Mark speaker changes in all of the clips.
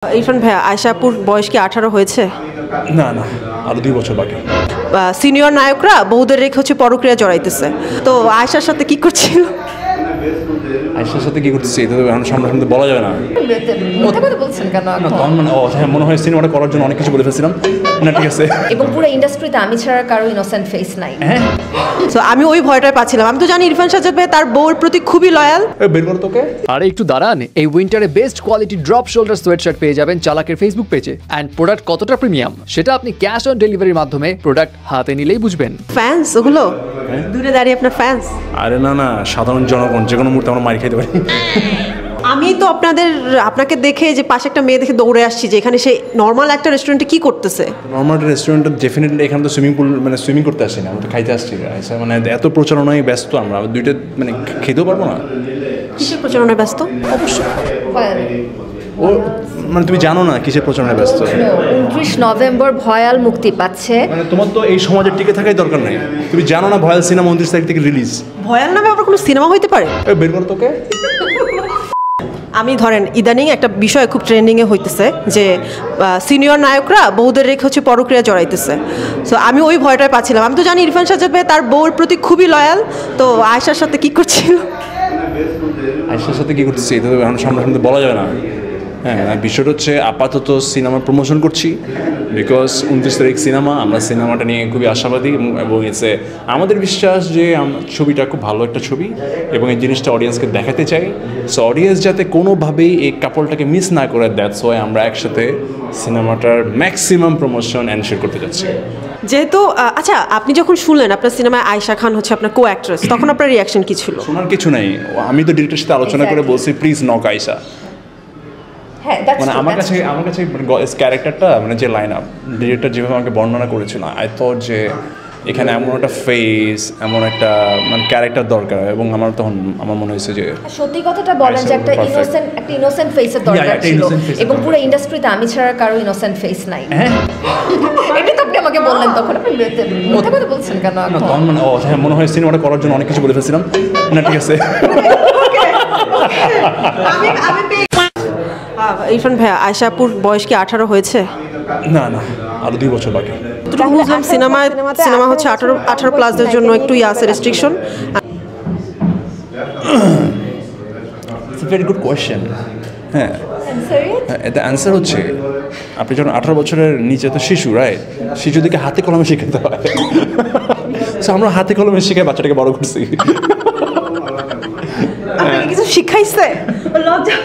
Speaker 1: ইরফান ভাইয়া, আয়শাপুর বয়স কি 18 হয়েছে?
Speaker 2: না না, আরো 2 বছর বাকি।
Speaker 1: সিনিয়র নায়করা বউদের রেখে হচ্ছে পরক্রিয়া জড়াইতেছে, তো আয়শার সাথে কি করছিল?
Speaker 2: আয়শার সাথে কি করতেছি এটা তো এখন সামনে বলা যাবে না।
Speaker 3: মিথ্যা কথা বলছেন কেন?
Speaker 2: না তখন মানে মনে হয় সিনেমাটা করার জন্য অনেক কিছু বলে ফেলছিলাম। না ঠিক আছে,
Speaker 3: এবং পুরো ইন্ডাস্ট্রিতে আমি ছাড়া কারো ইনোসেন্ট ফেস নাই।
Speaker 2: হ্যাঁ
Speaker 1: তো আমি ওই ভয়টাই পাচ্ছিলাম। আমি তো জানি ইরফান সাজ্জাদ ভাই তার বউর প্রতি খুবই লয়াল।
Speaker 2: বের করো তোকে।
Speaker 4: আরে একটু দাঁড়ান, এই উইন্টারে best quality drop shoulder sweatshirt পেয়ে যাবেন চালাকের ফেসবুক পেজে। অ্যান্ড প্রোডাক্ট কতটা প্রিমিয়াম সেটা আপনি ক্যাশ অন ডেলিভারির মাধ্যমে প্রোডাক্ট হাতে নিলেই বুঝবেন।
Speaker 1: ফ্যান্স ওগুলো দূরে দাঁড়িয়ে আপনার ফ্যান্স?
Speaker 2: আরে না না, সাধারণ জনগণ যে কোনো মুহূর্তে আমরা মারি খাইতে পারি।
Speaker 1: আমি তো আপনাকে দেখে যে পাশে একটা মেয়ে দেখে দৌড়ে আসছি যে এখানে সে নর্মাল একটা রেস্টুরেন্টে কি করতেছে।
Speaker 2: নর্মাল রেস্টুরেন্টে ডেফিনেটলি এখানে তো সুইমিং পুল মানে সুইমিং করতে আসছি না, আমরা তো খাইতে আসছি। মানে এত প্রচারণায় ব্যস্ত আমরা দুইটা মানে খেতেও পারবো না।
Speaker 1: কিসের প্রচারণায় ব্যস্ত?
Speaker 2: ও মানে তুমি জানো না কিসের প্রচারণায় ব্যস্ত।
Speaker 3: 29 নভেম্বর ভয়াল মুক্তি পাচ্ছে।
Speaker 2: মানে তোমার তো এই সমাজে টিকে থাকাই দরকার নাই। তুমি জানো না ভয়াল সিনেমা 29 তারিখ থেকে রিলিজ।
Speaker 1: ভয়াল নামে আবার কোনো সিনেমা হইতে পারে?
Speaker 2: বের করো তোকে।
Speaker 1: আমি ধরেন ইদানিং একটা বিষয় খুব ট্রেন্ডিংয়ে হইতেছে যে সিনিয়র নায়করা বউদের রেখে হচ্ছে পরক্রিয়া জড়াইতেছে, তো আমি ওই ভয়টাই পাচ্ছিলাম। আমি তো জানি ইরফান সাজ্জাদ ভাই তার বউর প্রতি খুবই লয়াল, তো আয়শার সাথে কি করছিল?
Speaker 2: আয়শার সাথে কি করতেছি এটা তো এখন সামনে বলা যাবে না। হ্যাঁ, বিষয়টা হচ্ছে আপাতত সিনেমা প্রমোশন করছি বিকজ 29 তারিখ সিনেমা। আমরা সিনেমাটা নিয়ে খুবই আশাবাদী এবং এসে আমাদের বিশ্বাস যে ছবিটা খুব ভালো একটা ছবি এবং এই জিনিসটা অডিয়েন্সকে দেখাতে চাই। সো অডিয়েন্স যাতে কোনোভাবেই এই কাপলটাকে মিস না করে, দ্যাটস ওয়াই আমরা একসাথে সিনেমাটার ম্যাক্সিমাম প্রমোশন এনশিওর করতে যাচ্ছি।
Speaker 1: যেহেতু আচ্ছা, আপনি যখন শুনলেন আপনার সিনেমায় আয়েশা খান হচ্ছে আপনার কো অ্যাক্ট্রেস, তখন আপনার রিয়াকশন কি ছিল?
Speaker 2: শোনার কিছু নাই, আমি তো ডিরেক্টরের সাথে আলোচনা করে বলছি প্লিজ নক আয়েশা। মানে আমার কাছে ক্যারেক্টারটা মানে যে লাইন আপ ডিরেক্টর যেভাবে আমাকে বর্ণনা করেছিল, আই থট যে এখানে এমন একটা ফেস, এমন একটা মানে ক্যারেক্টার দরকার এবং আমার তখন আমার মনে হয়েছে যে
Speaker 3: সত্যি কথাটা বলেন যে একটা ইনোসেন্ট ফেসের দরকার ছিল এবং পুরো ইন্ডাস্ট্রিতে আমি ছাড়া কারো ইনোসেন্ট ফেস নাই। এটা তো আপনি আমাকে বললেন, তখন আপনি মিথ্যা কথা বলছেন কেন?
Speaker 2: না তখন মানে মনে হয় সিনেমাটা করার জন্য অনেক কিছু বলে ফেলছিলাম। না ঠিক আছে।
Speaker 1: ইরফান ভাইয়া, আয়শাপুর বয়স কি 18 হয়েছে?
Speaker 2: না না, আরো 2 বছর বাকি।
Speaker 1: বুঝলাম সিনেমা হচ্ছে 18 প্লাসদের জন্য একটু আছে restriction.
Speaker 2: It's very good question. হ্যাঁ, এটা অ্যান্সার হচ্ছে আপনি যখন 18 বছরের নিচে তো শিশু, রাইট? শিশুদেরকে হাতে কলমে শেখাতে হয়। সো আমরা হাতে কলমে শিখে বাচ্চাটাকে বড় করছি।
Speaker 1: কিছু শিখাইছে লজ্জা।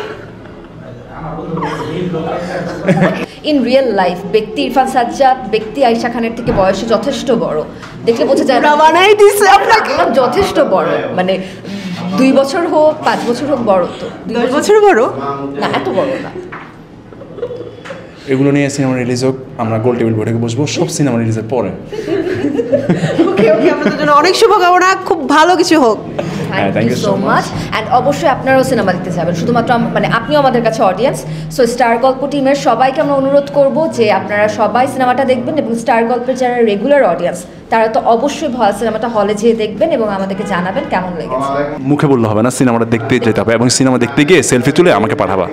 Speaker 3: ইন রিয়েল লাইফ ব্যক্তি ইরফান সাজ্জাদ ব্যক্তি আয়েশা খানের থেকে বয়সে যথেষ্ট বড়, দেখলে বোঝা যায় না।
Speaker 1: বানাই দিছে আপনাকে
Speaker 3: যথেষ্ট বড়, মানে 2 বছর হোক 5 বছর হোক বড়, তো
Speaker 1: 10 বছর বড়
Speaker 3: না, এত বড় না।
Speaker 2: এগুলো নিয়ে সিনেমা রিলিজ হোক, আমরা গোল টেবিল বৈঠকে বসবো সব সিনেমা রিলিজের পরে।
Speaker 1: ওকে ওকে, আপনাদের জন্য অনেক শুভকামনা, খুব ভালো কিছু হোক।
Speaker 3: Thank you so much. And অবশ্যই আপনারাও সিনেমা দেখতে যাবেন, শুধুমাত্র মানে আপনিও আমাদের কাছে অডিয়েন্স। সো স্টার গল্প টিমের সবাইকে আমরা অনুরোধ করব যে আপনারা সবাই সিনেমাটা দেখবেন এবং স্টার গল্পের যারা রেগুলার অডিয়েন্স তারা তো অবশ্যই ভয় সিনেমাটা হলে যেয়ে দেখবেন এবং আমাদেরকে জানাবেন কেমন লেগেছে।
Speaker 2: মুখে বললে হবে না, সিনেমাটা দেখতে যেতে হবে এবং সিনেমা দেখতে গিয়ে সেলফি তুলে আমাকে পাঠাবা।